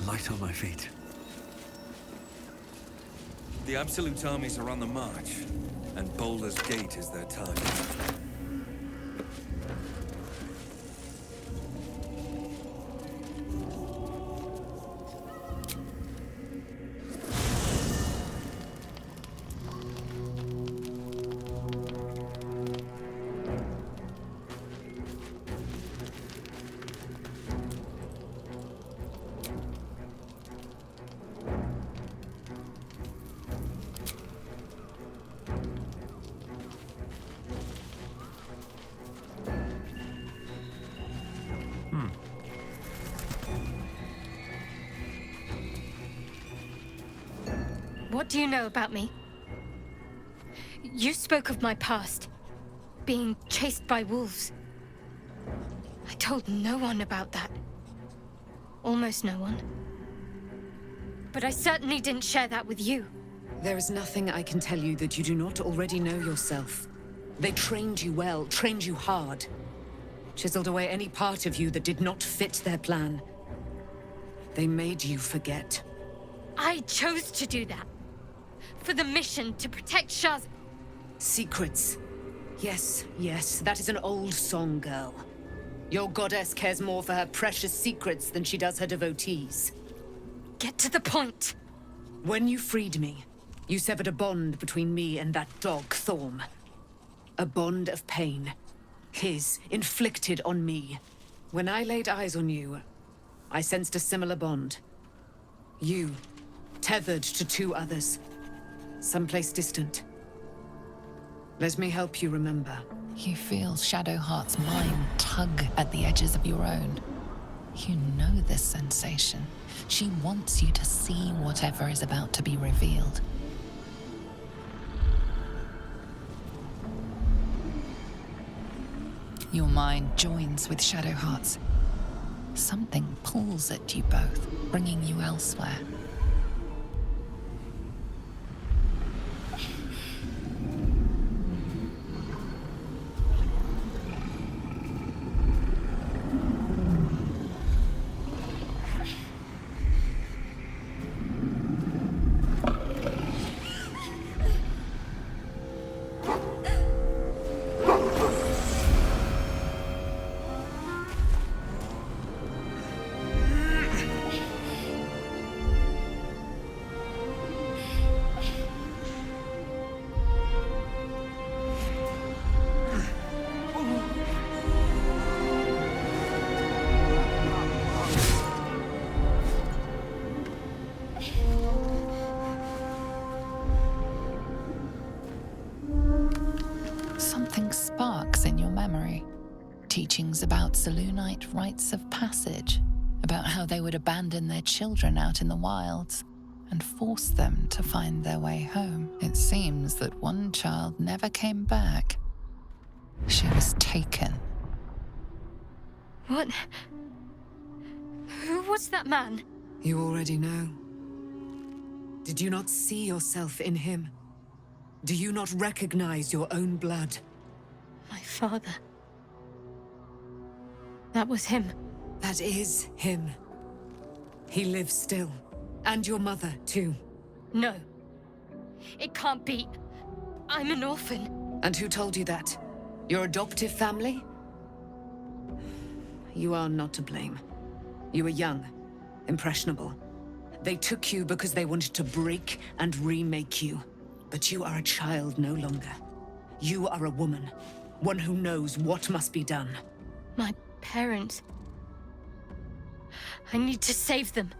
light on my feet. The Absolute armies are on the march, and Baldur's Gate is their target. What do you know about me? You spoke of my past, being chased by wolves. I told no one about that. Almost no one. But I certainly didn't share that with you. There is nothing I can tell you that you do not already know yourself. They trained you well, trained you hard. Chiseled away any part of you that did not fit their plan. They made you forget. I chose to do that. For the mission to protect Shaz. Secrets. Yes, yes, that is an old song, girl. Your goddess cares more for her precious secrets than she does her devotees. Get to the point. When you freed me, you severed a bond between me and that dog, Thorm. A bond of pain. His, inflicted on me. When I laid eyes on you, I sensed a similar bond. You, tethered to two others. Someplace distant. Let me help you remember. You feel Shadowheart's mind tug at the edges of your own. You know this sensation. She wants you to see whatever is about to be revealed. Your mind joins with Shadowheart's. Something pulls at you both, bringing you elsewhere. Something sparks in your memory. Teachings about Selûnite rites of passage, about how they would abandon their children out in the wilds and force them to find their way home. It seems that one child never came back. She was taken. What? Who was that man? You already know. Did you not see yourself in him? Do you not recognize your own blood? My father. That was him. That is him. He lives still. And your mother, too. No. It can't be. I'm an orphan. And who told you that? Your adoptive family? You are not to blame. You were young, impressionable. They took you because they wanted to break and remake you. But you are a child no longer. You are a woman, one who knows what must be done. My parents. I need to save them.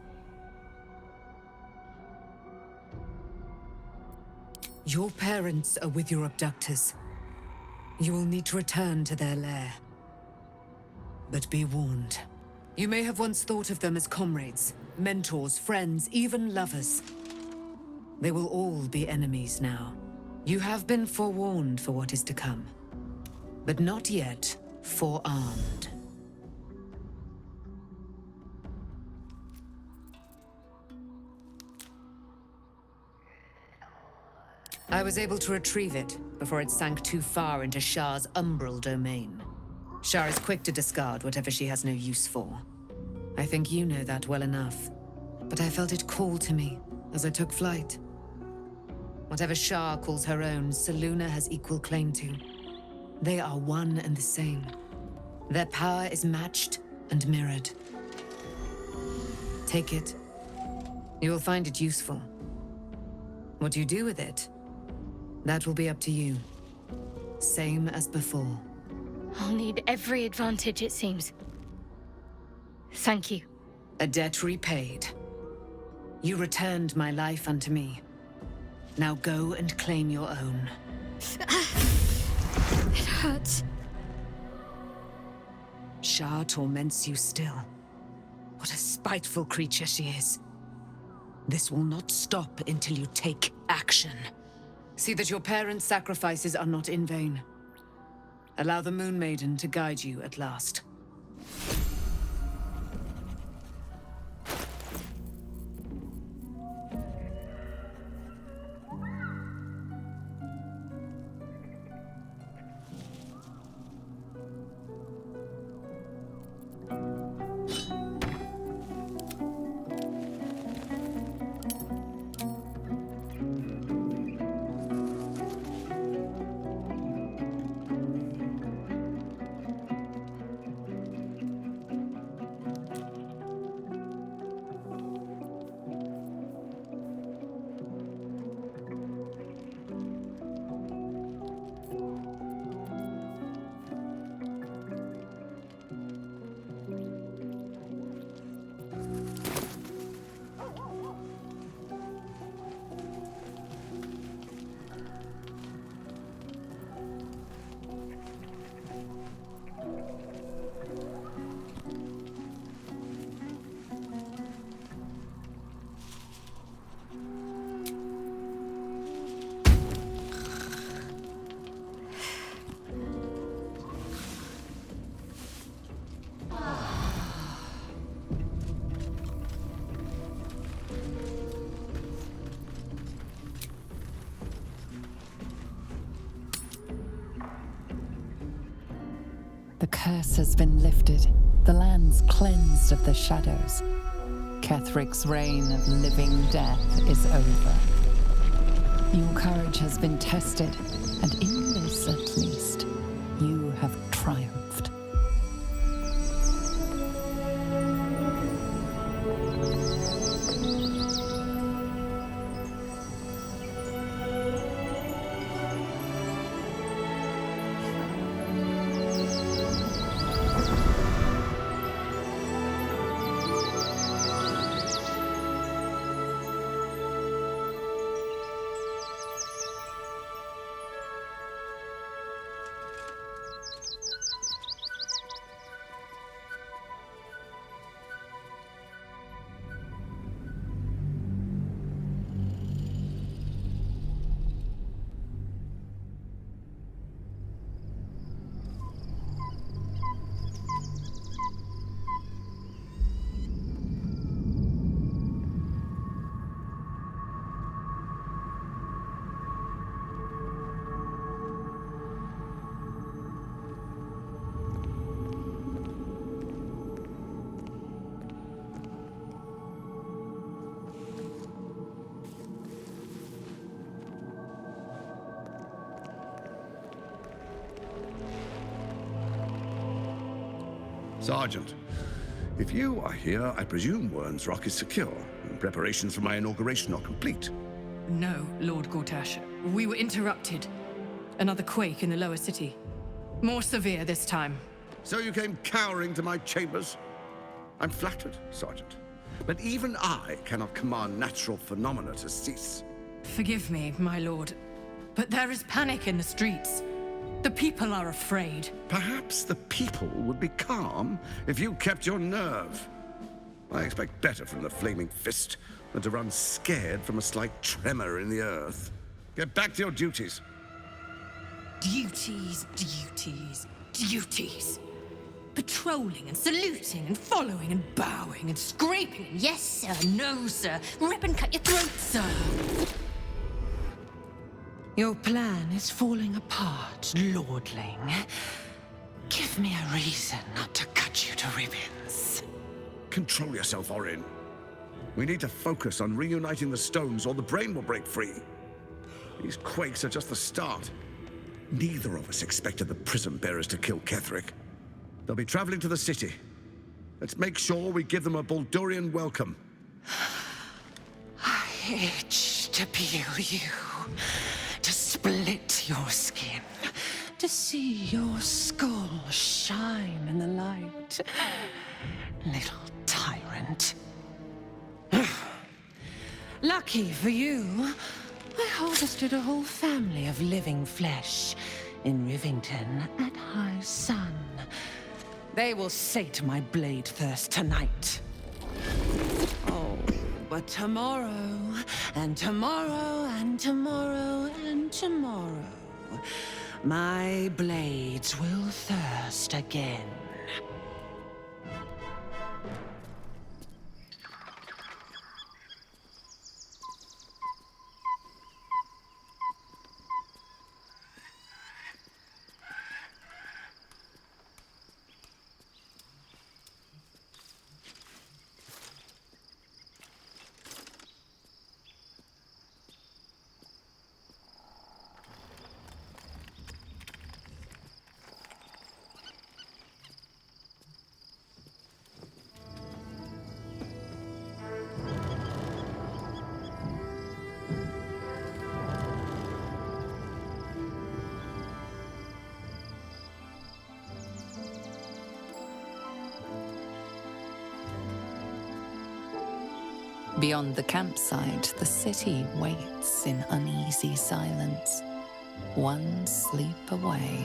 Your parents are with your abductors. You will need to return to their lair. But be warned. You may have once thought of them as comrades, mentors, friends, even lovers. They will all be enemies now. You have been forewarned for what is to come, but not yet forearmed. I was able to retrieve it before it sank too far into Shah's umbral domain. Shah is quick to discard whatever she has no use for. I think you know that well enough. but I felt it call to me as I took flight. Whatever Shah calls her own, Selûne has equal claim to. They are one and the same. Their power is matched and mirrored. Take it. You will find it useful. What you do with it, that will be up to you. Same as before. I'll need every advantage, it seems. Thank you. A debt repaid. You returned my life unto me. Now go and claim your own. It hurts. Shah torments you still. What a spiteful creature she is. This will not stop until you take action. See that your parents' sacrifices are not in vain. Allow the Moon Maiden to guide you at last. The curse has been lifted, the lands cleansed of the shadows. Kethric's reign of living death is over. Your courage has been tested, and in this at least, you have triumphed. Sergeant, if you are here, I presume Wern's Rock is secure, and preparations for my inauguration are complete. No, Lord Gortash. We were interrupted. Another quake in the lower city. More severe this time. So you came cowering to my chambers? I'm flattered, Sergeant. But even I cannot command natural phenomena to cease. Forgive me, my lord, but there is panic in the streets. The people are afraid. Perhaps the people would be calm if you kept your nerve. I expect better from the Flaming Fist than to run scared from a slight tremor in the earth. Get back to your duties. Duties, duties, duties. Patrolling and saluting and following and bowing and scraping and yes sir, no sir, rip and cut your throat, sir. Your plan is falling apart, lordling. Give me a reason not to cut you to ribbons. Control yourself, Orin. We need to focus on reuniting the stones or the brain will break free. These quakes are just the start. Neither of us expected the prism bearers to kill Ketheric. They'll be traveling to the city. Let's make sure we give them a Baldurian welcome. I itch to peel you, to split your skin, to see your skull shine in the light. Little tyrant. Lucky for you, I harvested a whole family of living flesh in Rivington at high sun. They will sate my blade thirst tonight. Oh, but tomorrow, and tomorrow, and tomorrow, and tomorrow, my blades will thirst again. Beyond the campsite, the city waits in uneasy silence, one sleep away.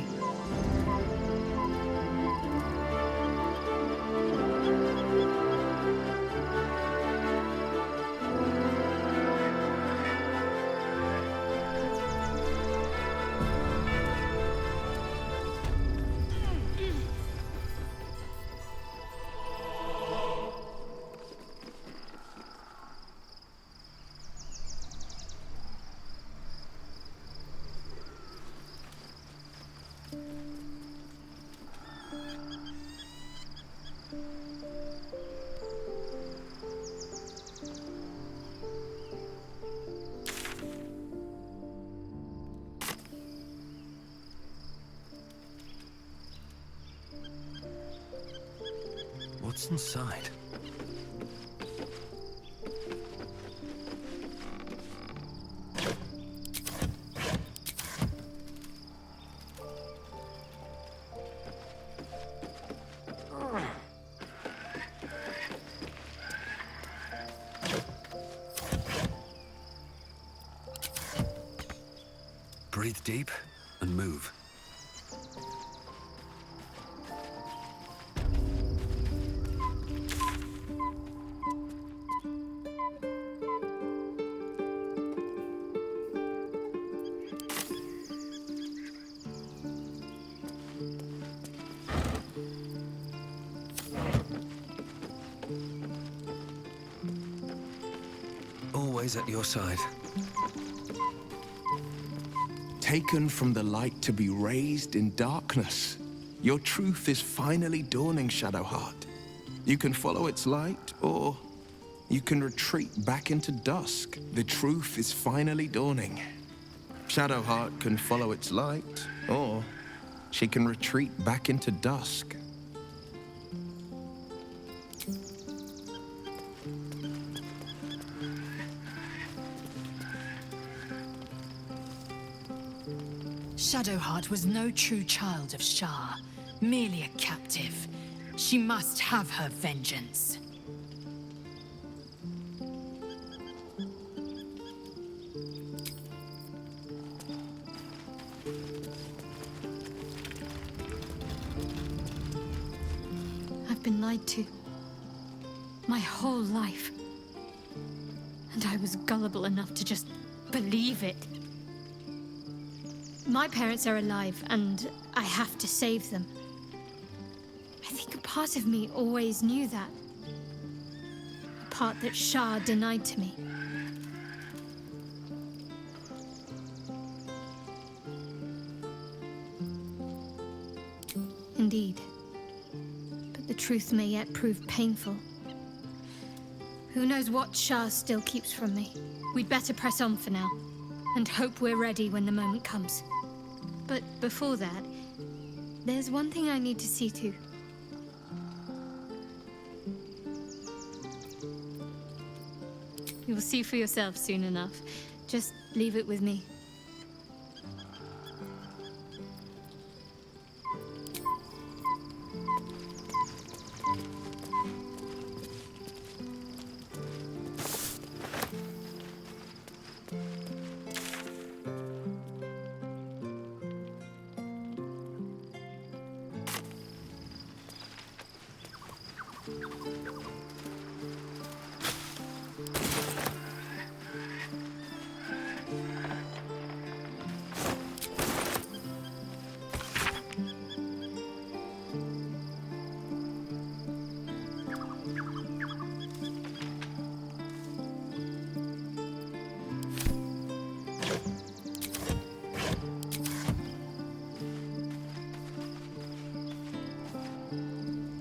What's inside? Breathe deep and move. Always at your side. Taken from the light to be raised in darkness. Your truth is finally dawning, Shadowheart. You can follow its light, or you can retreat back into dusk. The truth is finally dawning. Shadowheart can follow its light, or she can retreat back into dusk. Shadowheart was no true child of Shah, merely a captive. She must have her vengeance. I've been lied to. My whole life. And I was gullible enough to just believe it. My parents are alive, and I have to save them. I think a part of me always knew that. A part that Shah denied to me. Indeed. But the truth may yet prove painful. Who knows what Shah still keeps from me? We'd better press on for now, and hope we're ready when the moment comes. But before that, there's one thing I need to see to. You'll see for yourself soon enough. Just leave it with me.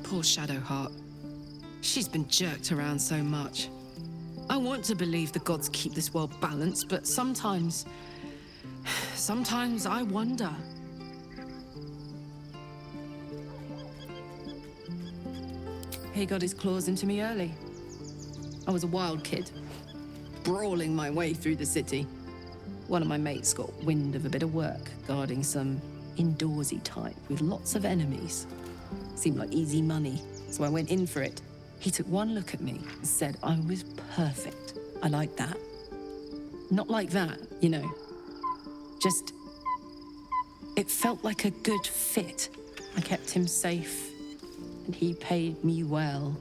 Poor Shadowheart. She's been jerked around so much. I want to believe the gods keep this world balanced, but sometimes I wonder. He got his claws into me early. I was a wild kid, brawling my way through the city. One of my mates got wind of a bit of work guarding some indoorsy type with lots of enemies. Seemed like easy money, so I went in for it. He took one look at me and said I was perfect. I like that. Not like that, you know. Just, it felt like a good fit. I kept him safe, and he paid me well.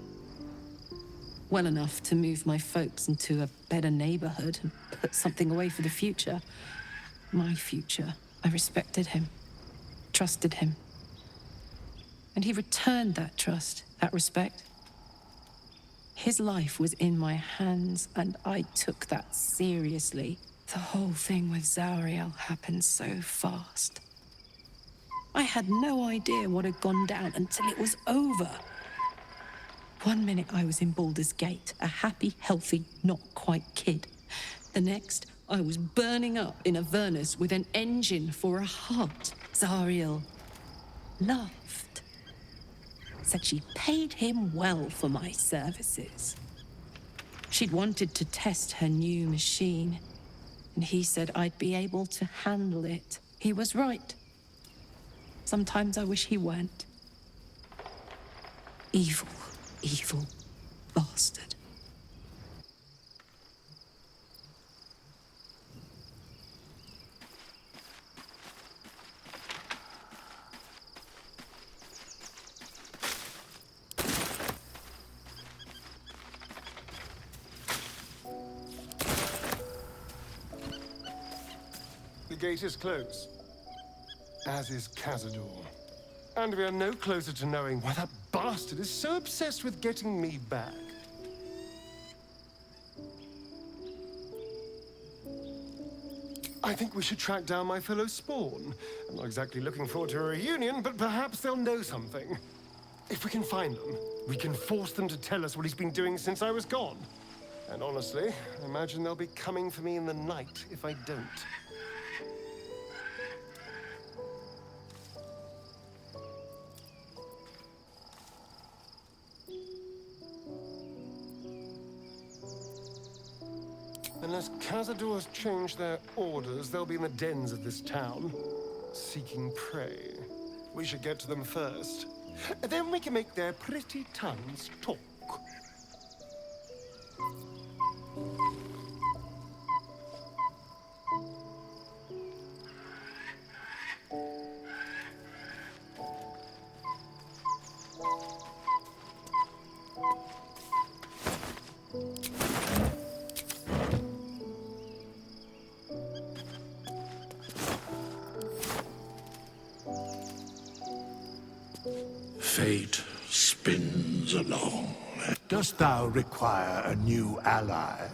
Well enough to move my folks into a better neighborhood and put something away for the future. My future. I respected him, trusted him. And he returned that trust, that respect. His life was in my hands, and I took that seriously. The whole thing with Zariel happened so fast. I had no idea what had gone down until it was over. One minute I was in Baldur's Gate, a happy, healthy, not quite kid. The next, I was burning up in Avernus with an engine for a heart. Zariel laughed. Said she paid him well for my services. She'd wanted to test her new machine, and he said I'd be able to handle it. He was right. Sometimes I wish he weren't. Evil, evil bastard. The gate is closed, as is Cazador. And we are no closer to knowing why that bastard is so obsessed with getting me back. I think we should track down my fellow Spawn. I'm not exactly looking forward to a reunion, but perhaps they'll know something. If we can find them, we can force them to tell us what he's been doing since I was gone. And honestly, I imagine they'll be coming for me in the night if I don't. Unless Cazador has changed their orders, they'll be in the dens of this town, seeking prey. We should get to them first. Then we can make their pretty tongues talk. Fate spins along. Dost thou require a new ally?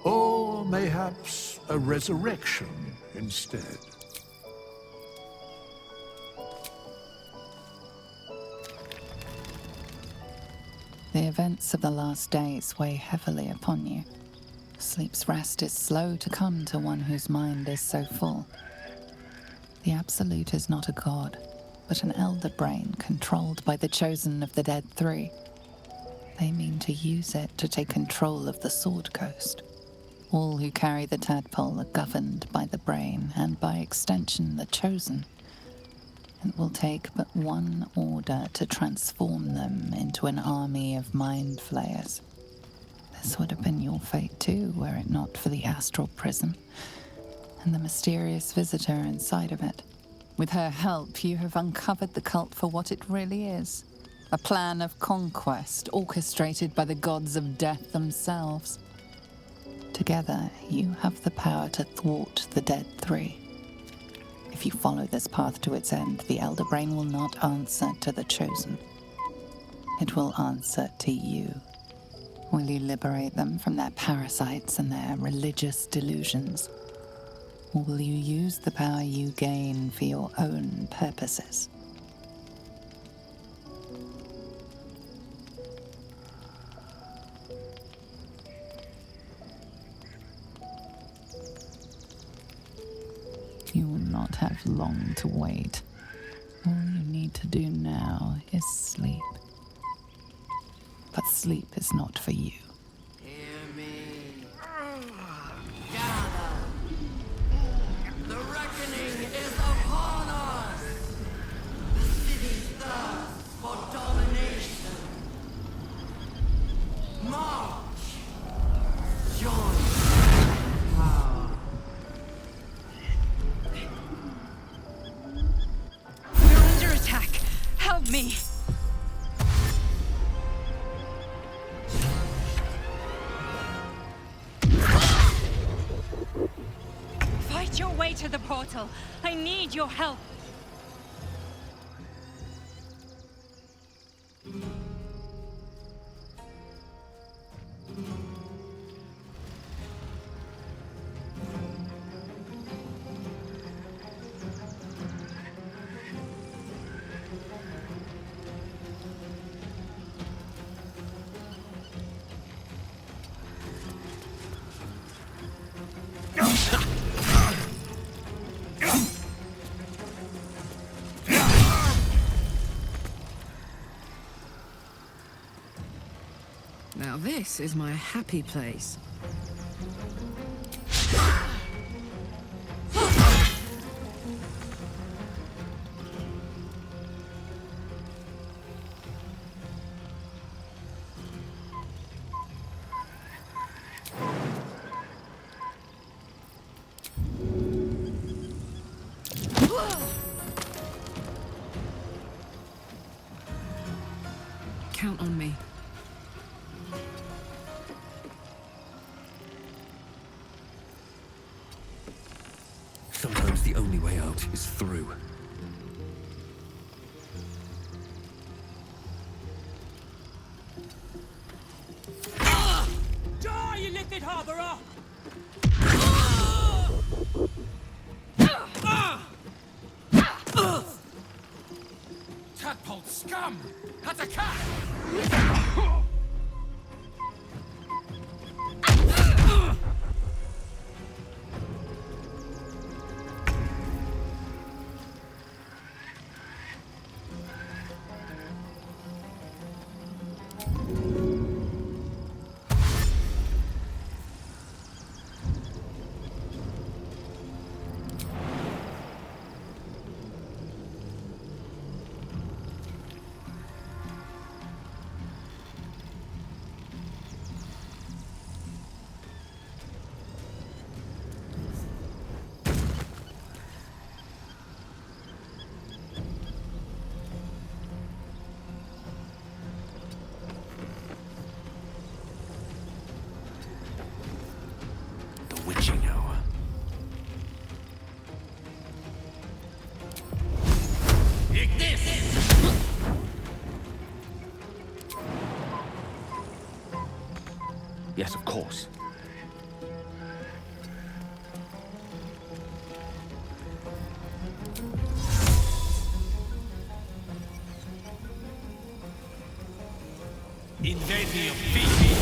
Or mayhaps a resurrection instead? The events of the last days weigh heavily upon you. Sleep's rest is slow to come to one whose mind is so full. The Absolute is not a god, but an elder brain controlled by the chosen of the Dead Three. They mean to use it to take control of the Sword Coast. All who carry the tadpole are governed by the brain, and by extension the chosen. It will take but one order to transform them into an army of mind flayers. This would have been your fate too, were it not for the astral prison and the mysterious visitor inside of it. With her help, you have uncovered the cult for what it really is. A plan of conquest orchestrated by the gods of death themselves. Together, you have the power to thwart the Dead Three. If you follow this path to its end, the Elder Brain will not answer to the Chosen. It will answer to you. Will you liberate them from their parasites and their religious delusions? Or will you use the power you gain for your own purposes? You will not have long to wait. All you need to do now is sleep. But sleep is not for you. Hear me. Gather. The reckoning is upon us. The city's thirst for domination. March. Join power. We're under attack. Help me. Fight your way to the portal. I need your help. Now this is my happy place. Count on me. Sometimes the only way out is through. Die, you lifted harborer! Tadpole scum! That's a cat! Witching hour. Yes, of course. Invenio Vivi!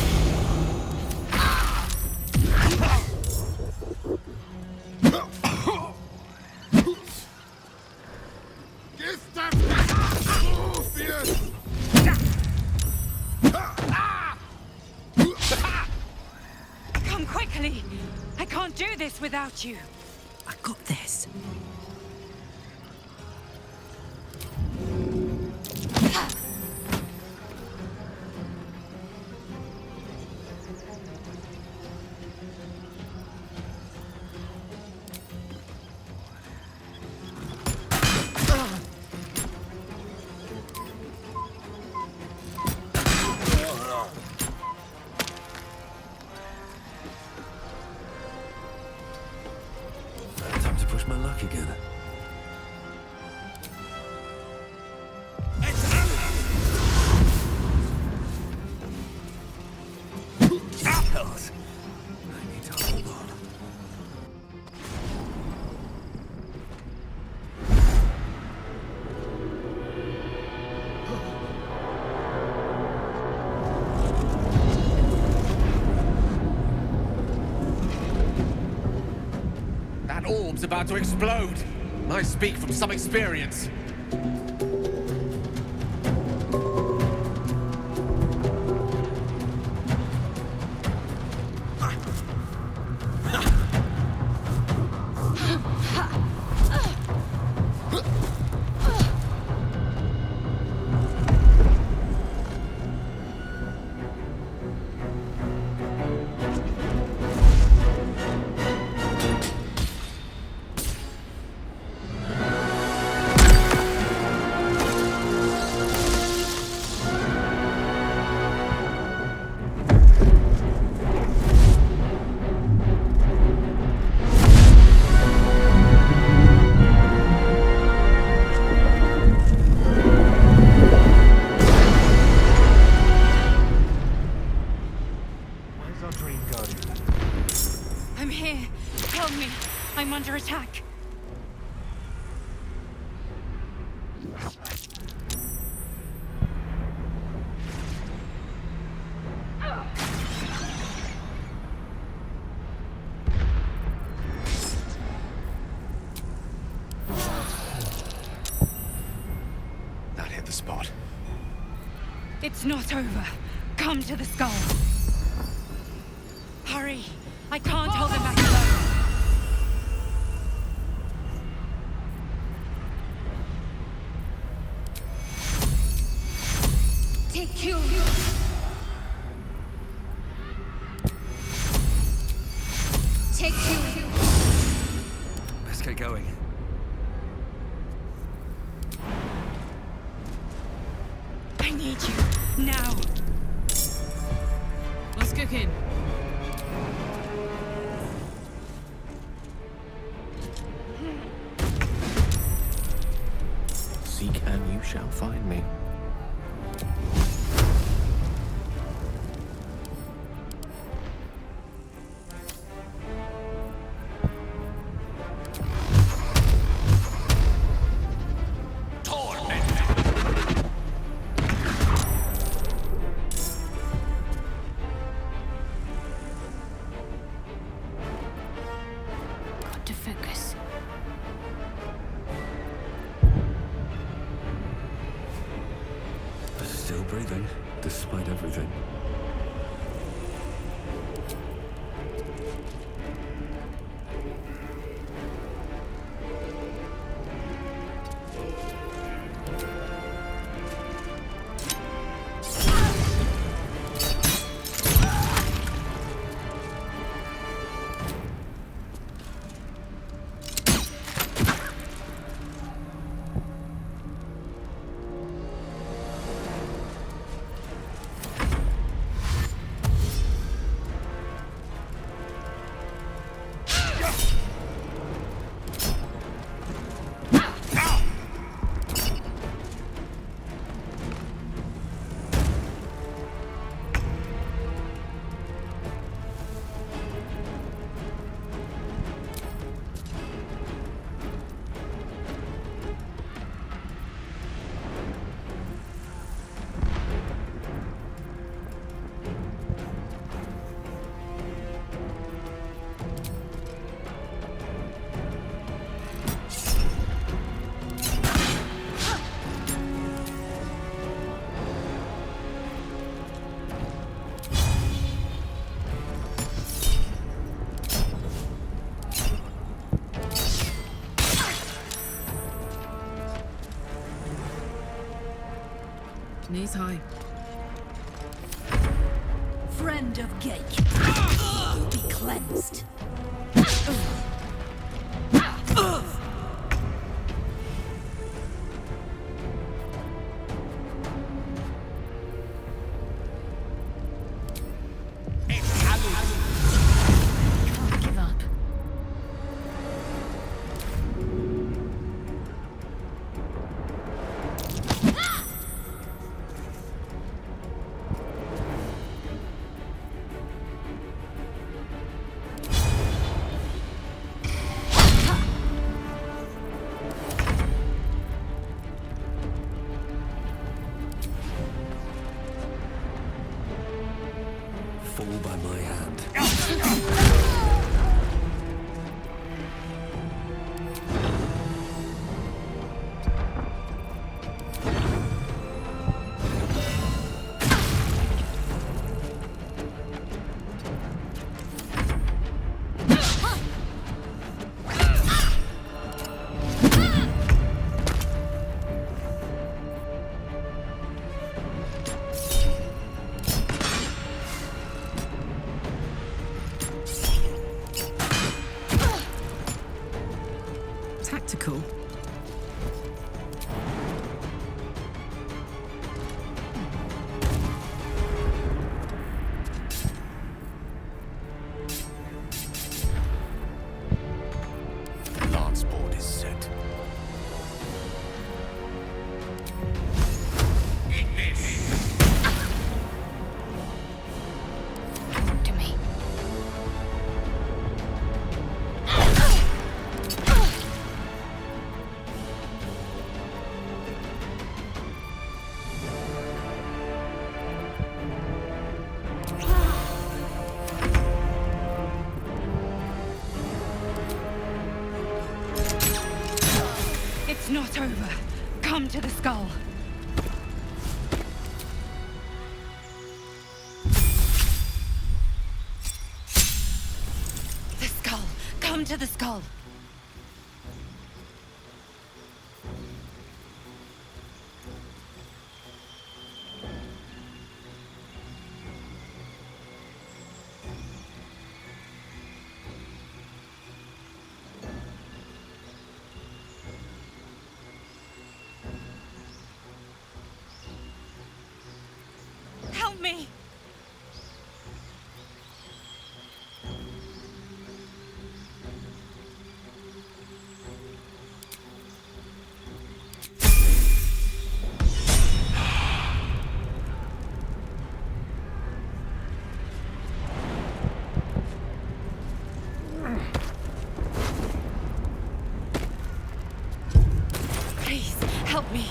Come quickly! I can't do this without you! I got this. Time to push my luck again. Hells. I need to hold on. That orb's about to explode. I speak from some experience. I'm here. Help me. I'm under attack. That hit the spot. It's not over. Come to the skull. Hurry. I can't hold them back alone. Take you. Take you. Let's get going. I need you now. Let's kick in. Seek and you shall find me. Got to focus. Still breathing, despite everything. Knees high. Friend of Gake, be cleansed. Can't give up. Fall by my hand. Tactical. The lance board is set. Come to me. It's not over. Come to the skull. The skull. Come to the skull. Help me! Please, help me.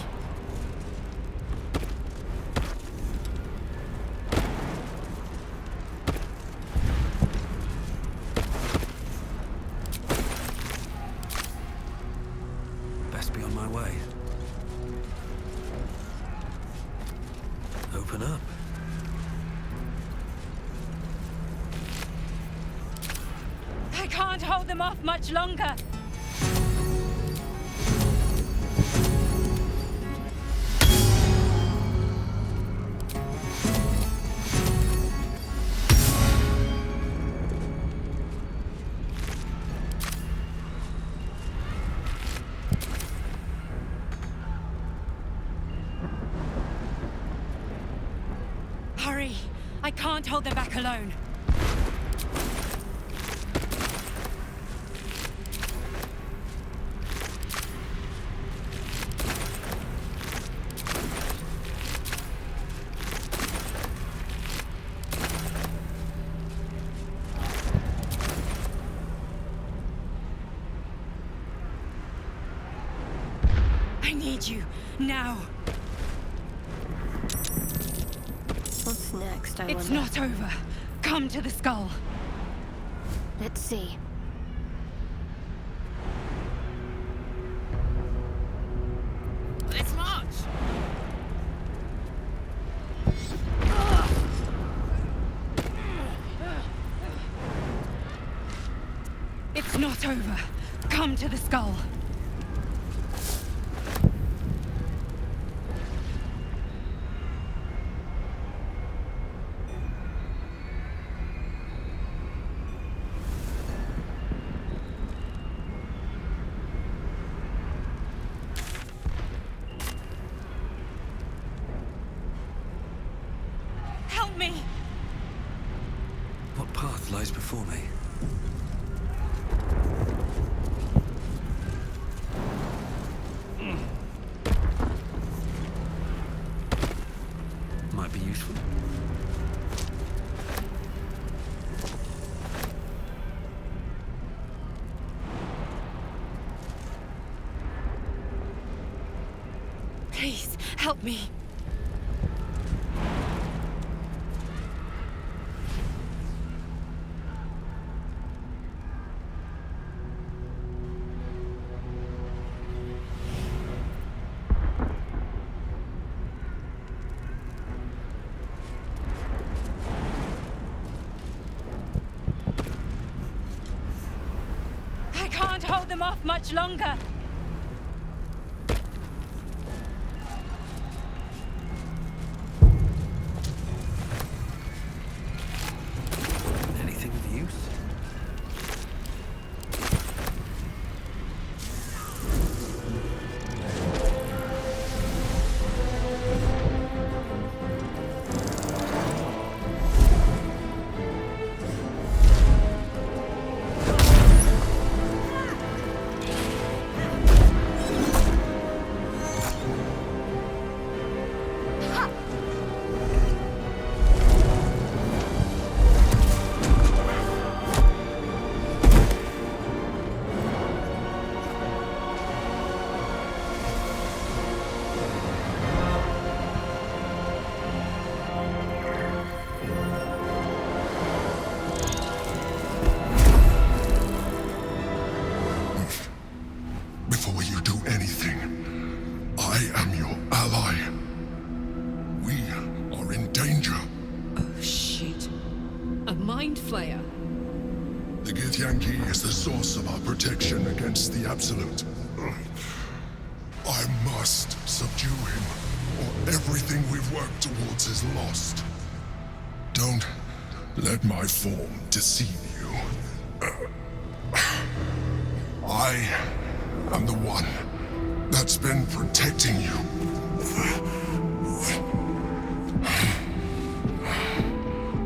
Best be on my way. Open up. I can't hold them off much longer. Hurry! I can't hold them back alone. I need you, now. What's next, I It's wonder? not over. Come to the skull. Let's see. Let's march! It's not over. Come to the skull. me! What path lies before me? Might be useful. Please, help me. I can't hold them off much longer. Anything of use? Before you do anything, I am your ally. We are in danger. Oh, shit. A mind flayer. The Githyanki is the source of our protection against the Absolute. I must subdue him, or everything we've worked towards is lost. Don't let my form deceive you. I am the one that's been protecting you.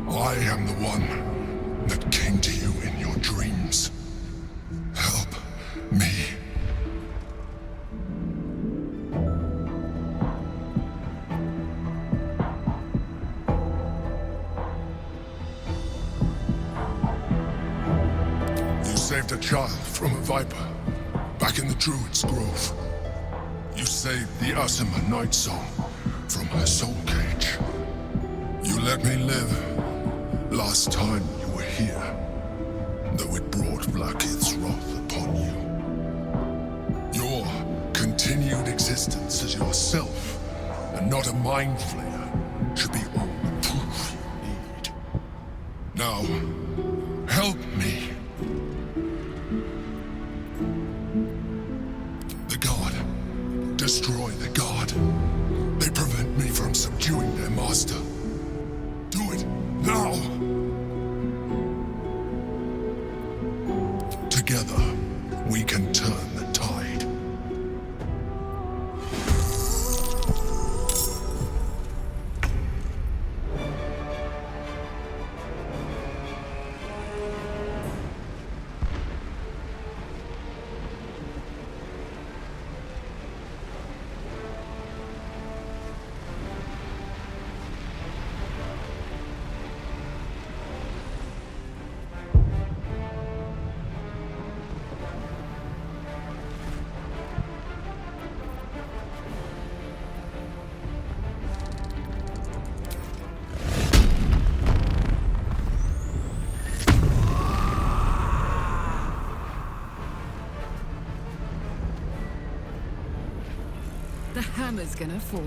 I am the one that came to you in your dreams. Help me. You saved a child from a viper back in the Druid's Grove. You saved the Asima Night Song from her soul cage. You let me live last time you were here, though it brought Blackith's wrath upon you. Your continued existence as yourself, and not a mind flayer, should be all the proof you need. Now, help me. The God. Destroy the God. They prevent me from subduing their master. Do it now! Together, we can turn the tide. The hammer's gonna fall.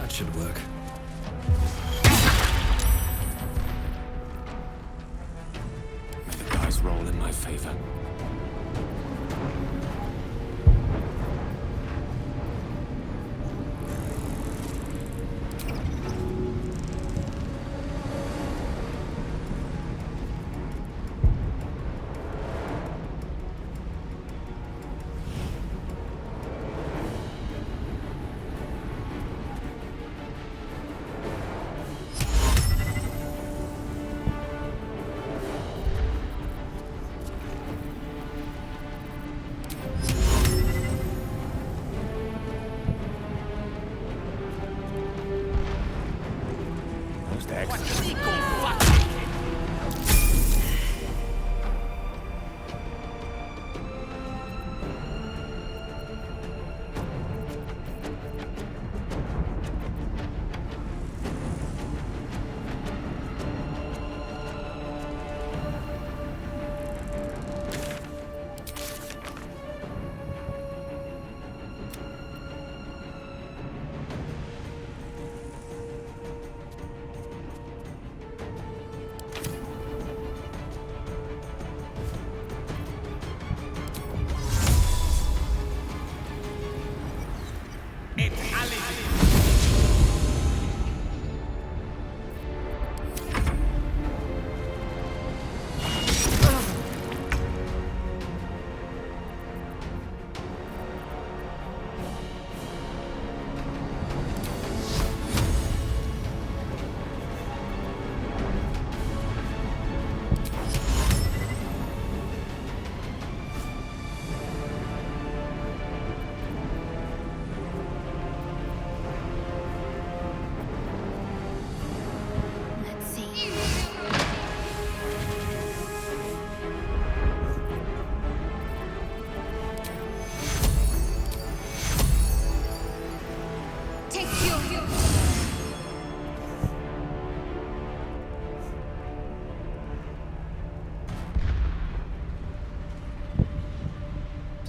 Should work. May the dice roll in my favor.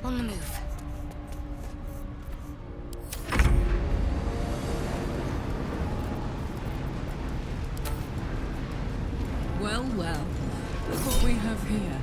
On the move. Well, well. Look what we have here.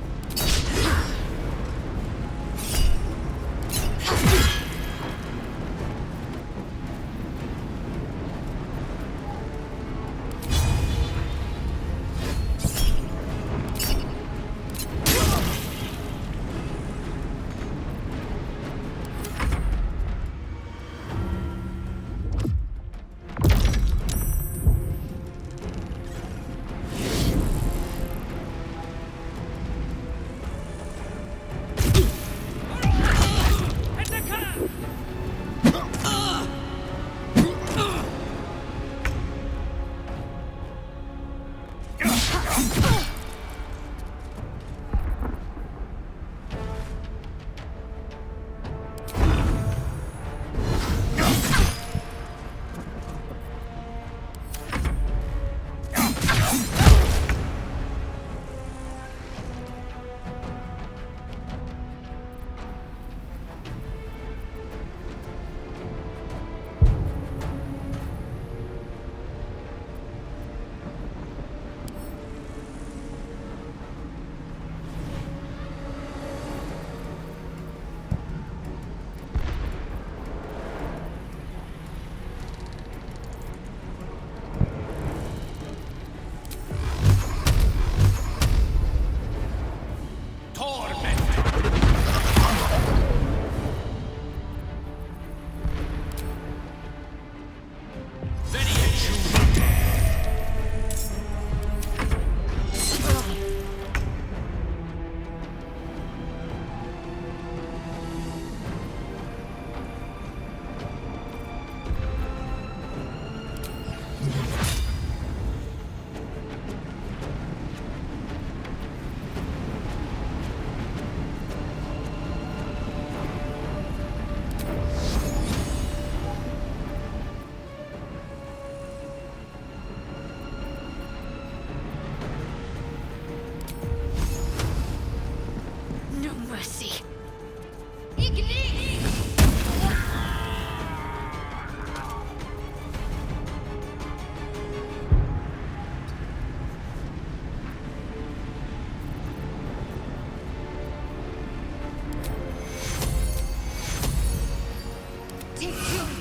ready to...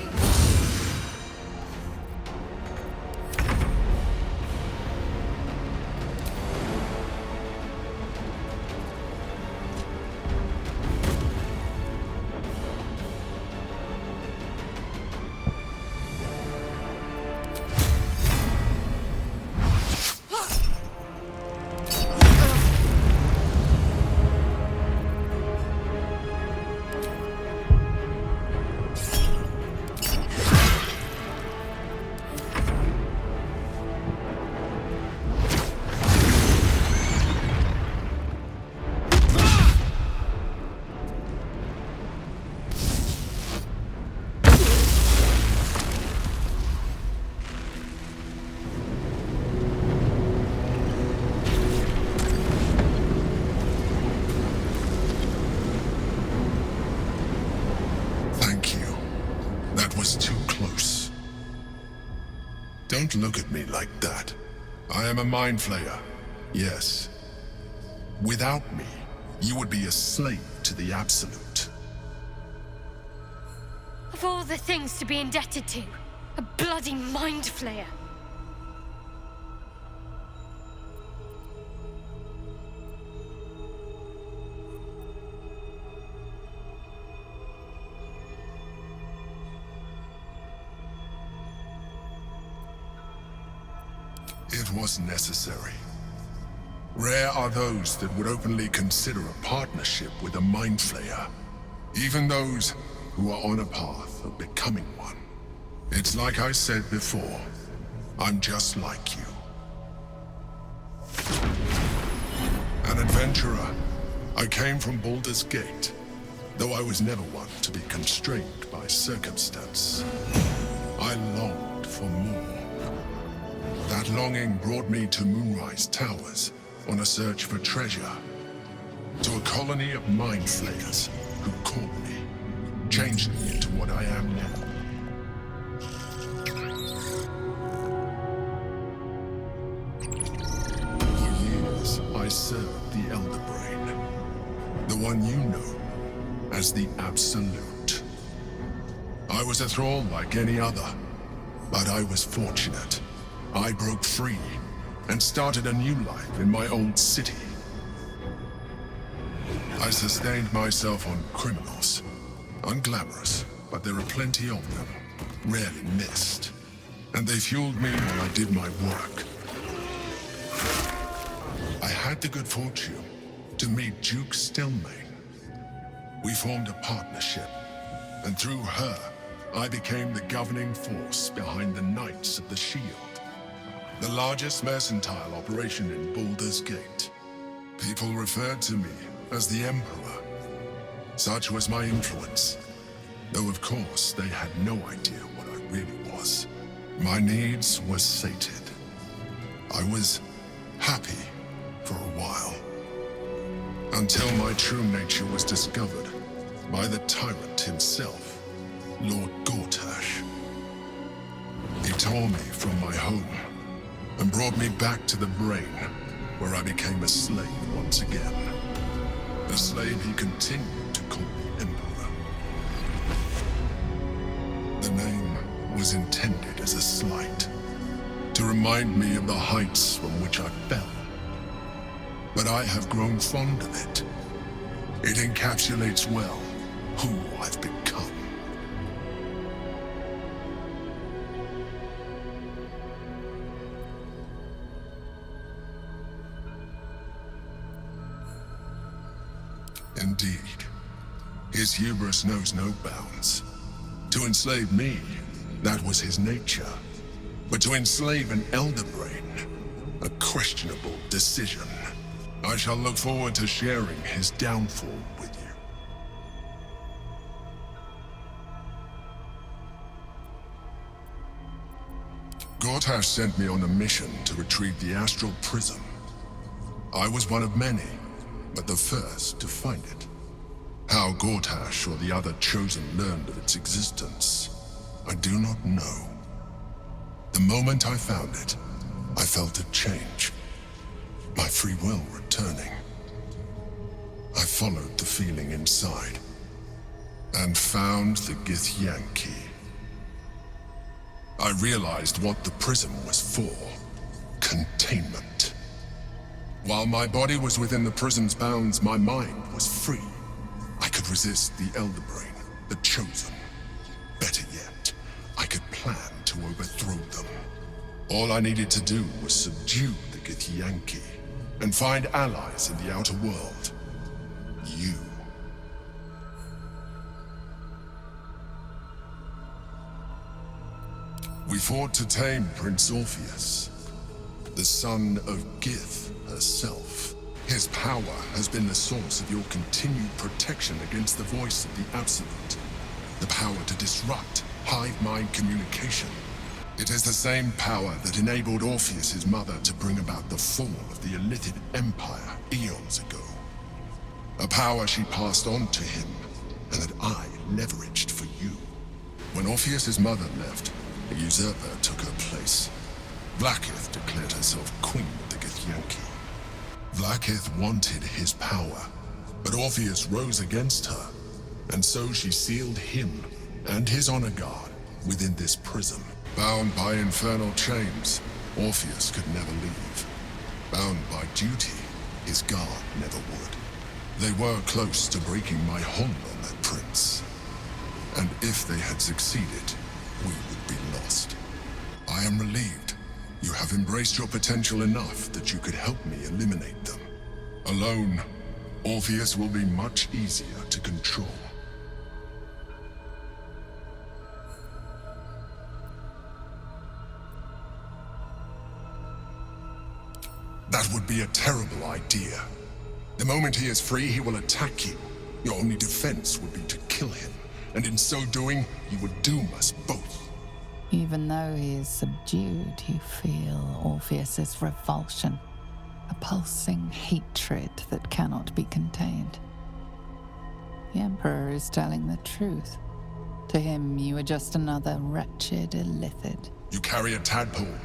Don't look at me like that. I am a mind flayer, yes. Without me, you would be a slave to the Absolute. Of all the things to be indebted to, a bloody mind flayer. It was necessary. Rare are those that would openly consider a partnership with a mind flayer. Even those who are on a path of becoming one. It's like I said before, I'm just like you. An adventurer, I came from Baldur's Gate, though I was never one to be constrained by circumstance. I longed for more. That longing brought me to Moonrise Towers on a search for treasure. To a colony of mind flayers who caught me, changed me into what I am now. For years, I served the Elder Brain, the one you know as the Absolute. I was a thrall like any other, but I was fortunate. I broke free and started a new life in my old city. I sustained myself on criminals. Unglamorous, but there are plenty of them, rarely missed. And they fueled me while I did my work. I had the good fortune to meet Duke Stillmain. We formed a partnership, and through her, I became the governing force behind the Knights of the Shield. The largest mercantile operation in Baldur's Gate. People referred to me as the Emperor. Such was my influence. Though of course they had no idea what I really was. My needs were sated. I was happy for a while. Until my true nature was discovered by the tyrant himself, Lord Gortash. He tore me from my home and brought me back to the Brain, where I became a slave once again. A slave he continued to call me Emperor. The name was intended as a slight, to remind me of the heights from which I fell. But I have grown fond of it. It encapsulates well who I've become. Indeed. His hubris knows no bounds. To enslave me, that was his nature. But to enslave an Elder Brain, a questionable decision. I shall look forward to sharing his downfall with you. Gortash sent me on a mission to retrieve the Astral Prism. I was one of many, but the first to find it. How Gortash or the other Chosen learned of its existence, I do not know. The moment I found it, I felt a change. My free will returning. I followed the feeling inside. and found the Githyanki. I realized what the prism was for. Containment. While my body was within the prism's bounds, my mind was free. I could resist the Elder Brain, the Chosen. Better yet, I could plan to overthrow them. All I needed to do was subdue the Githyanki and find allies in the outer world. You. We fought to tame Prince Orpheus, the son of Gith herself. His power has been the source of your continued protection against the voice of the Absolute. The power to disrupt hive mind communication. It is the same power that enabled Orpheus's mother to bring about the fall of the Illithid Empire eons ago. A power she passed on to him, and that I leveraged for you. When Orpheus's mother left, a usurper took her place. Vlaakith declared herself queen of the Githyanki. Vlaakith wanted his power, but Orpheus rose against her, and so she sealed him and his honor guard within this prism. Bound by infernal chains, Orpheus could never leave. Bound by duty, his guard never would. They were close to breaking my hold on that prince. And if they had succeeded, we would be lost. I am relieved. You have embraced your potential enough that you could help me eliminate them. Alone, Orpheus will be much easier to control. That would be a terrible idea. The moment he is free, he will attack you. Your only defense would be to kill him, and in so doing, he would doom us both. Even though he is subdued, you feel Orpheus's revulsion, a pulsing hatred that cannot be contained. The Emperor is telling the truth. To him, you are just another wretched Illithid. You carry a tadpole.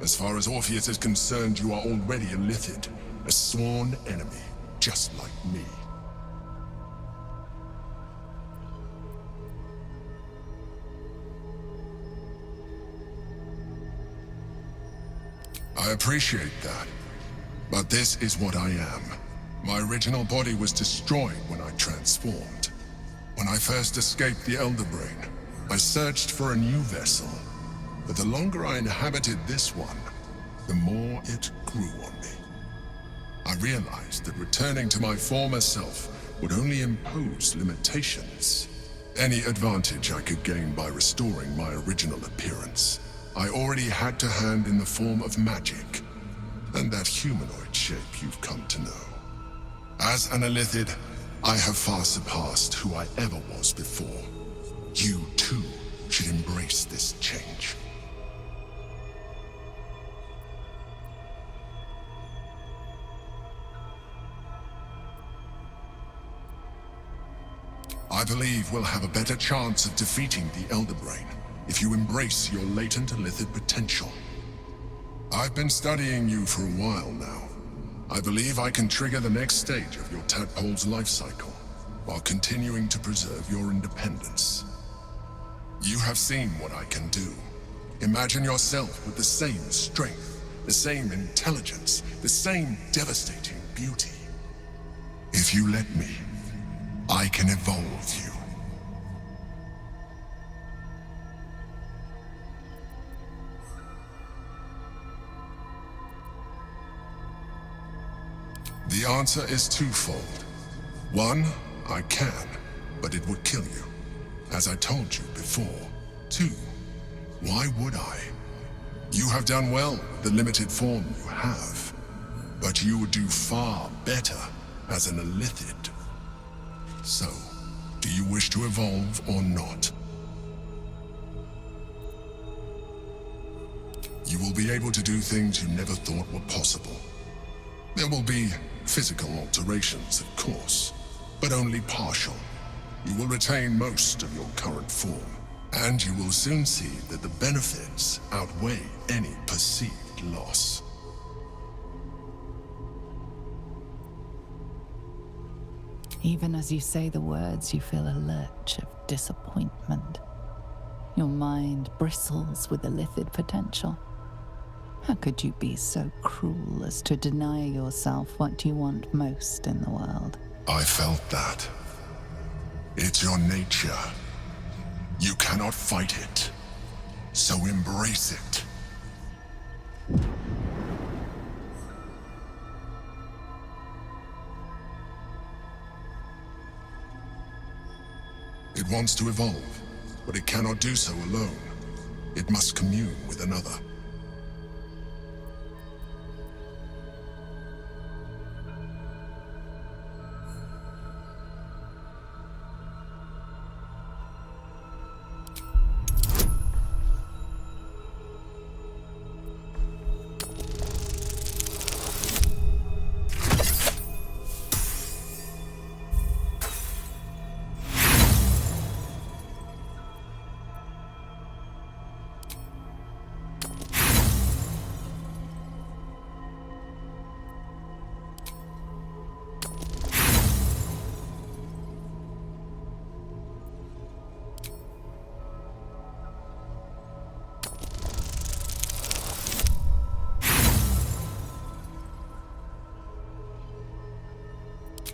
As far as Orpheus is concerned, you are already Illithid, a sworn enemy, just like me. I appreciate that, but this is what I am. My original body was destroyed when I transformed. When I first escaped the Elder Brain, I searched for a new vessel. But the longer I inhabited this one, the more it grew on me. I realized that returning to my former self would only impose limitations. Any advantage I could gain by restoring my original appearance, I already had to hand in the form of magic, and that humanoid shape you've come to know. As an Illithid, I have far surpassed who I ever was before. You, too, should embrace this change. I believe we'll have a better chance of defeating the Elder Brain if you embrace your latent Illithid potential. I've been studying you for a while now. I believe I can trigger the next stage of your tadpole's life cycle, while continuing to preserve your independence. You have seen what I can do. Imagine yourself with the same strength, the same intelligence, the same devastating beauty. If you let me, I can evolve you. The answer is twofold. One, I can, but it would kill you, as I told you before. Two, why would I? You have done well with the limited form you have, but you would do far better as an Illithid. So, do you wish to evolve or not? You will be able to do things you never thought were possible. There will be physical alterations, of course, but only partial. You will retain most of your current form, and you will soon see that the benefits outweigh any perceived loss. Even as you say the words, you feel a lurch of disappointment. Your mind bristles with illithid potential. How could you be so cruel as to deny yourself what you want most in the world? I felt that. It's your nature. You cannot fight it. So embrace it. It wants to evolve, but it cannot do so alone. It must commune with another.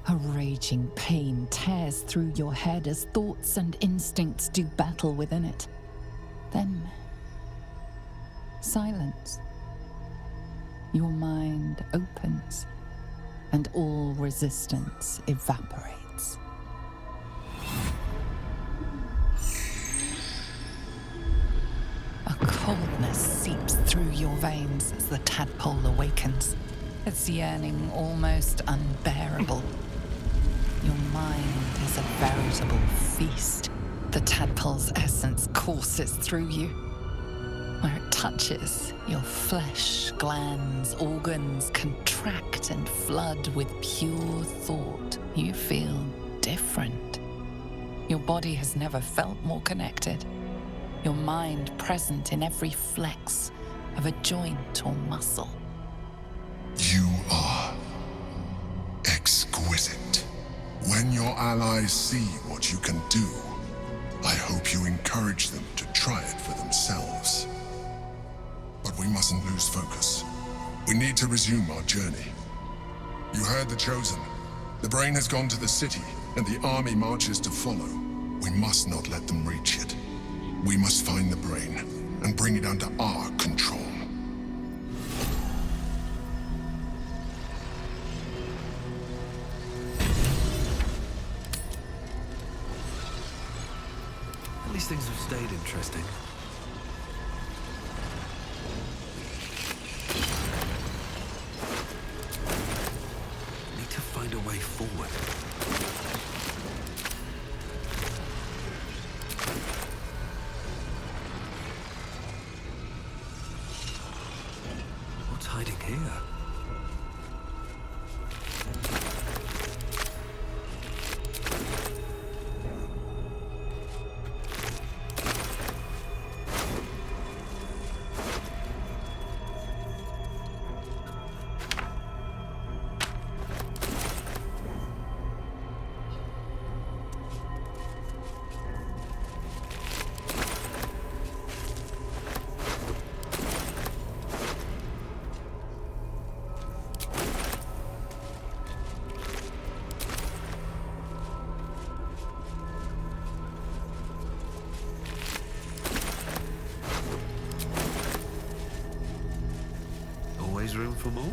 A raging pain tears through your head as thoughts and instincts do battle within it. Then, silence. Your mind opens, and all resistance evaporates. A coldness seeps through your veins as the tadpole awakens, its yearning almost unbearable. Your mind is a veritable feast. The tadpole's essence courses through you. Where it touches, your flesh, glands, organs contract and flood with pure thought. You feel different. Your body has never felt more connected. Your mind present in every flex of a joint or muscle. You are exquisite. When your allies see what you can do, I hope you encourage them to try it for themselves. But we mustn't lose focus. We need to resume our journey. You heard the Chosen. The brain has gone to the city, and the army marches to follow. We must not let them reach it. We must find the brain and bring it under our control. At least things have stayed interesting. Need to find a way forward. What's hiding here? Always room for more?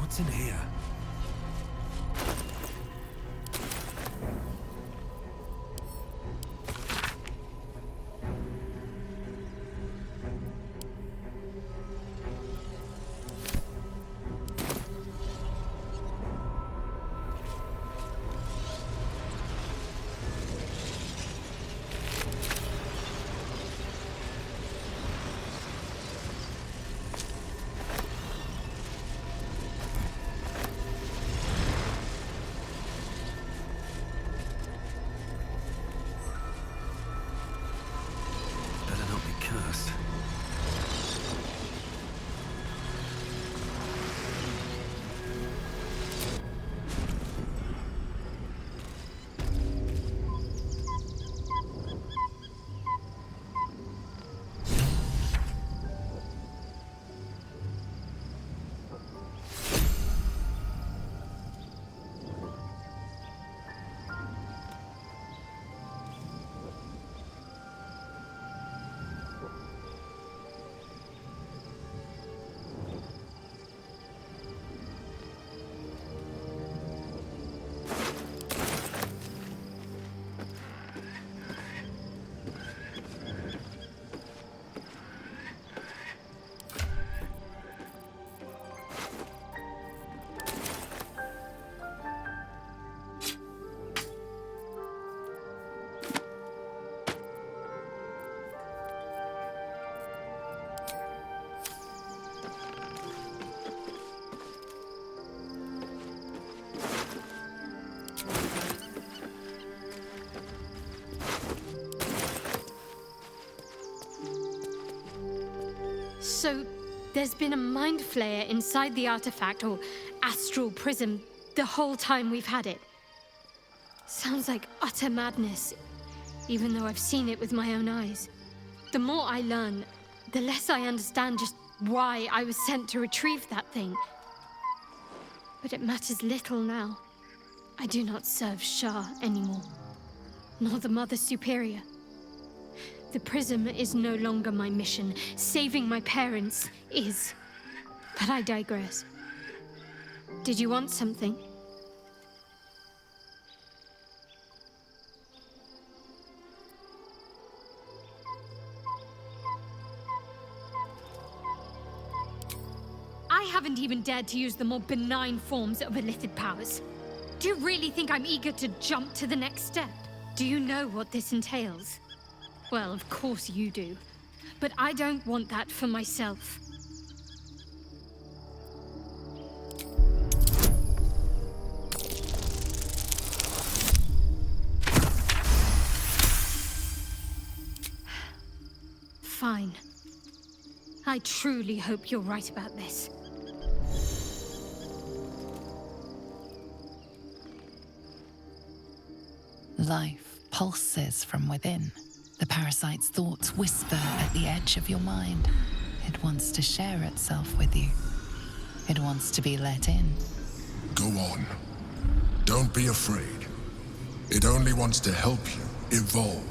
What's in here? So, There's been a mind flayer inside the artifact, or astral prism, the whole time we've had it. Sounds like utter madness, even though I've seen it with my own eyes. The more I learn, the less I understand just why I was sent to retrieve that thing. But it matters little now. I do not serve Shah anymore, nor the Mother Superior. The prism is no longer my mission. Saving my parents is. But I digress. Did you want something? I haven't even dared to use the more benign forms of illithid powers. Do you really think I'm eager to jump to the next step? Do you know what this entails? Well, of course you do. But I don't want that for myself. Fine. I truly hope you're right about this. Life pulses from within. The parasite's thoughts whisper at the edge of your mind. It wants to share itself with you. It wants to be let in. Go on. Don't be afraid. It only wants to help you evolve.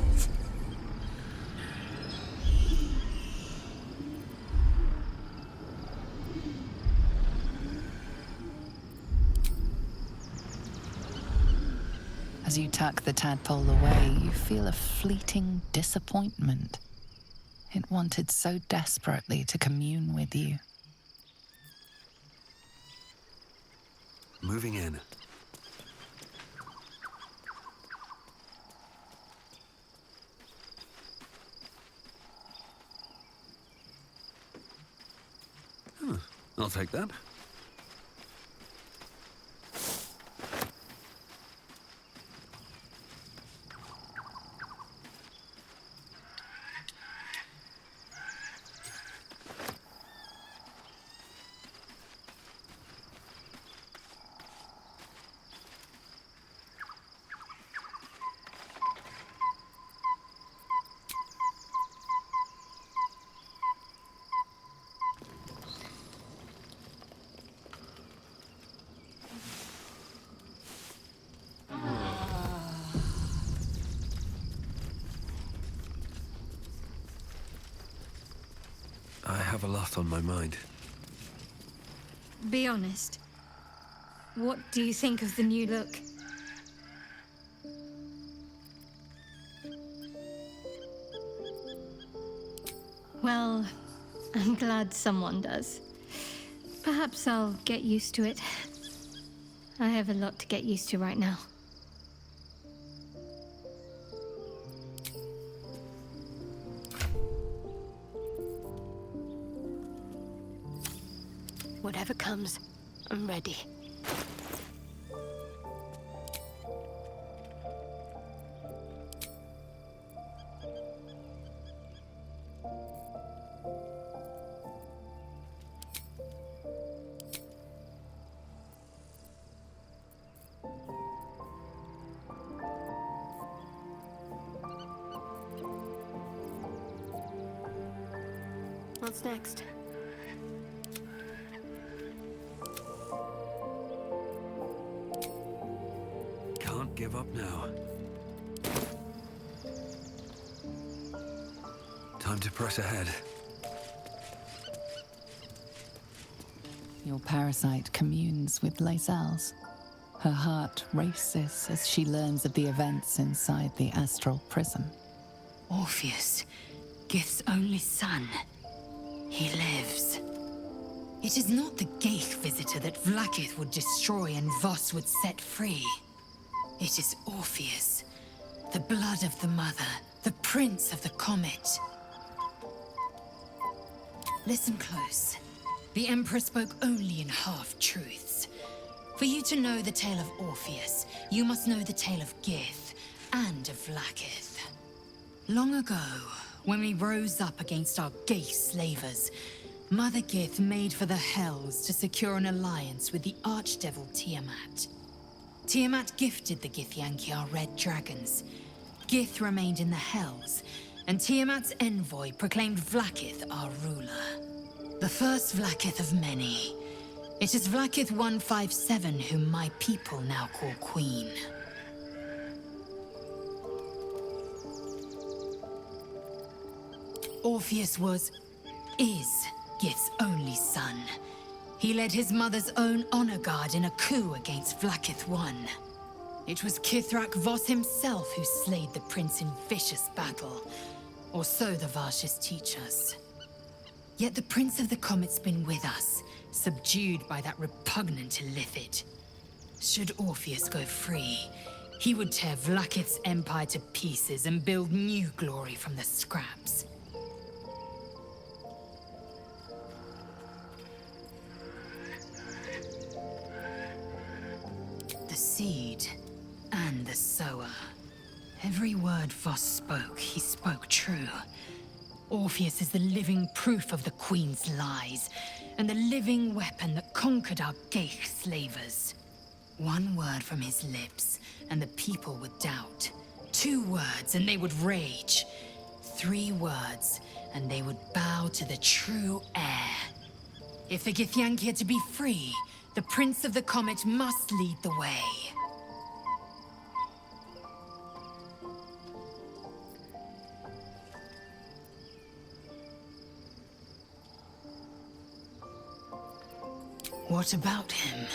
As you tuck the tadpole away, you feel a fleeting disappointment. It wanted so desperately to commune with you. Moving in. I'll take that. I have a lot on my mind. Be honest. What do you think of the new look? Well, I'm glad someone does. Perhaps I'll get used to it. I have a lot to get used to right now. Whatever comes, I'm ready. What's next? Can't give up now. Time to press ahead. Your parasite communes with Lae'zel's. Her heart races as she learns of the events inside the astral prism. Orpheus, Gith's only son. He lives. It is not the Geich visitor that Vlaakith would destroy and Voss would set free. It is Orpheus, the blood of the mother, the prince of the comet. Listen close. The Emperor spoke only in half-truths. For you to know the tale of Orpheus, you must know the tale of Gith and of Vlaakith. Long ago, when we rose up against our Geich slavers, Mother Gith made for the Hells to secure an alliance with the archdevil Tiamat. Tiamat gifted the Githyanki our red dragons. Gith remained in the Hells, and Tiamat's envoy proclaimed Vlaakith our ruler. The first Vlaakith of many. It is Vlaakith 157 whom my people now call Queen. Orpheus is Gith's only son. He led his mother's own honor guard in a coup against Vlaakith I. It was Kithrak Voss himself who slayed the prince in vicious battle, or so the Varshas teach us. Yet the Prince of the Comet's been with us, subdued by that repugnant Illithid. Should Orpheus go free, he would tear Vlaakith's empire to pieces and build new glory from the scraps. The seed and the sower. Every word Voss spoke, he spoke true. Orpheus is the living proof of the Queen's lies, and the living weapon that conquered our Geich slavers. One word from his lips, and the people would doubt. 2 words, and they would rage. 3 words, and they would bow to the true heir. If the Githyanki are to be free, the Prince of the Comet must lead the way. What about him?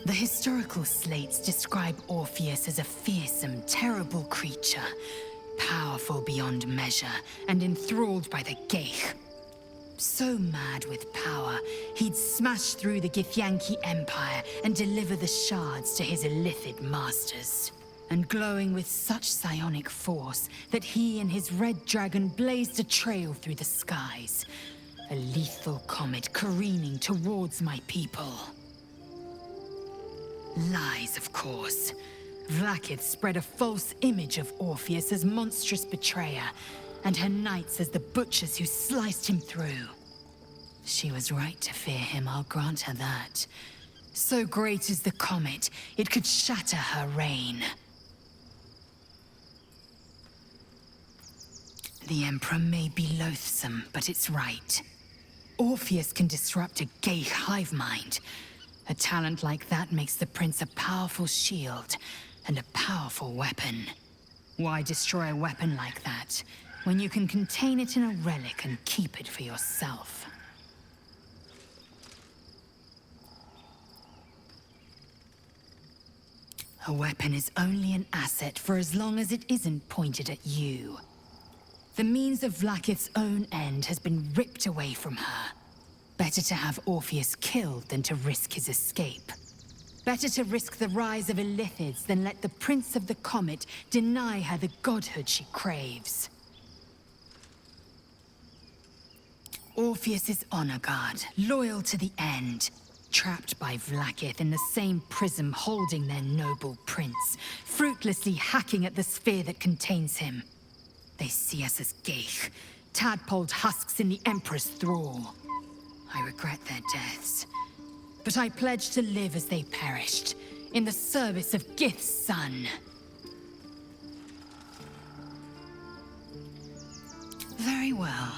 The historical slates describe Orpheus as a fearsome, terrible creature, powerful beyond measure, and enthralled by the Geich. So mad with power, he'd smash through the Githyanki Empire and deliver the shards to his Illithid masters. And glowing with such psionic force that he and his red dragon blazed a trail through the skies. A lethal comet careening towards my people. Lies, of course. Vlaakith spread a false image of Orpheus as monstrous betrayer, and her knights as the butchers who sliced him through. She was right to fear him, I'll grant her that. So great is the comet, it could shatter her reign. The Emperor may be loathsome, but it's right. Orpheus can disrupt a Geich hive mind. A talent like that makes the Prince a powerful shield and a powerful weapon. Why destroy a weapon like that, when you can contain it in a relic and keep it for yourself? A weapon is only an asset for as long as it isn't pointed at you. The means of Vlaakith's own end has been ripped away from her. Better to have Orpheus killed than to risk his escape. Better to risk the rise of Illithids than let the Prince of the Comet deny her the godhood she craves. Orpheus is honor guard, loyal to the end. Trapped by Vlaakith in the same prism holding their noble prince, fruitlessly hacking at the sphere that contains him. They see us as Geich, tadpoled husks in the Emperor's thrall. I regret their deaths, but I pledge to live as they perished, in the service of Gith's son. Very well.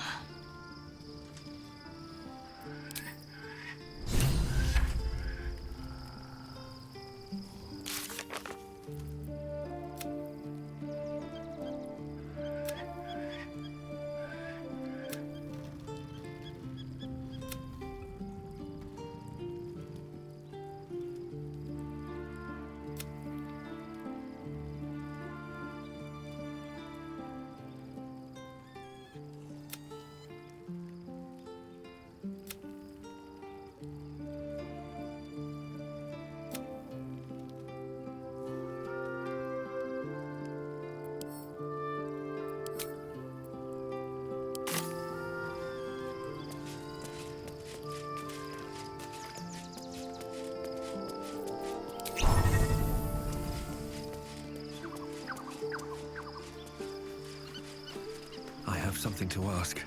I have something to ask.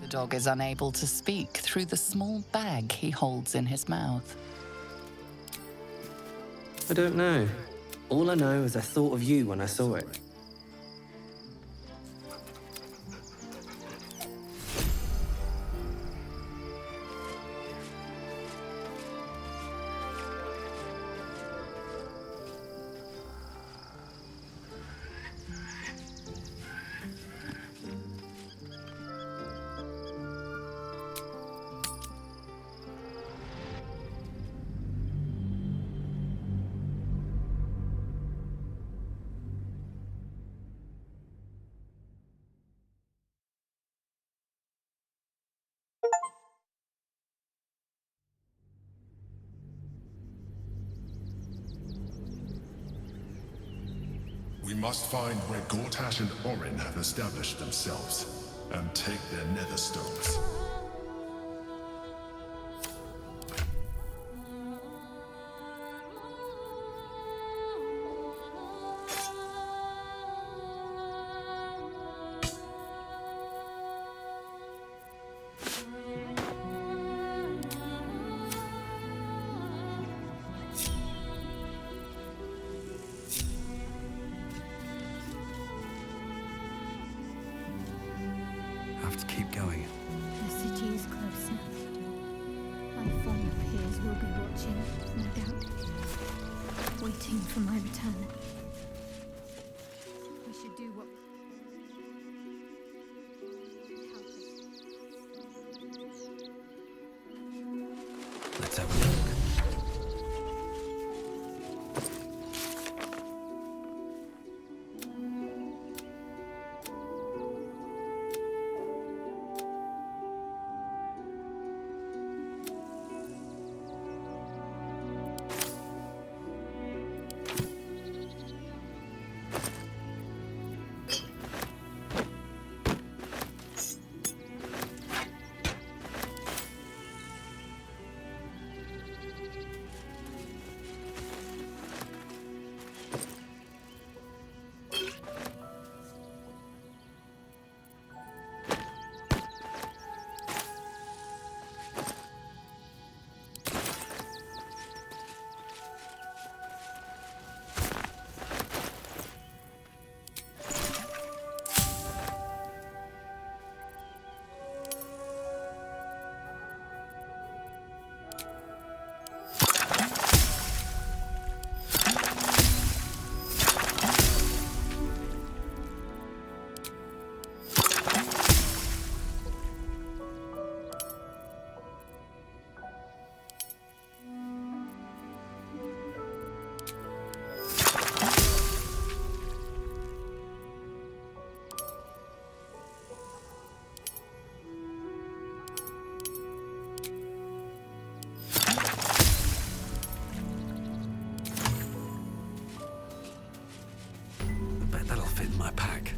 that dog is unable to speak through the small bag he holds in his mouth. I don't know. All I know is I thought of you when I saw it. We must find where Gortash and Orin have established themselves, and take their nether stones. Have to keep going. The city is closer. My former peers will be watching, no doubt. Waiting for my return. We should do what... Let's have a look. That'll fit in my pack.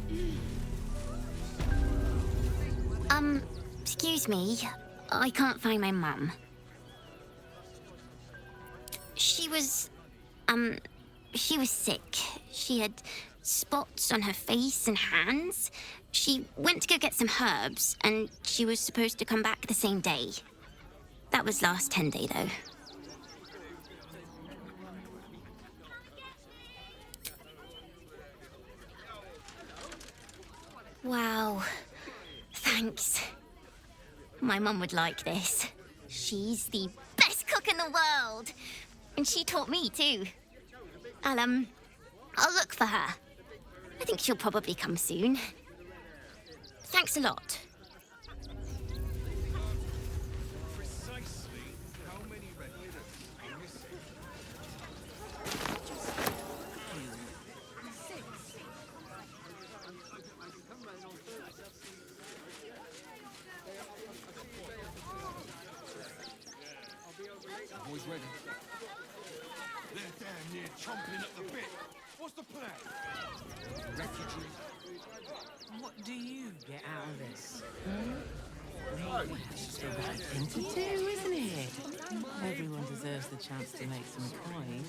Excuse me. I can't find my mum. She was sick. She had spots on her face and hands. She went to go get some herbs, and she was supposed to come back the same day. That was last 10-day, though. Wow. Thanks. My mum would like this. She's the best cook in the world. And she taught me, too. I'll look for her. I think she'll probably come soon. Thanks a lot. Boys ready? They're damn near chomping at the bit. What's the plan? Refugees. What do you get out of this? Well, it's just a right thing to do, isn't it? Everyone deserves the chance to make some coin.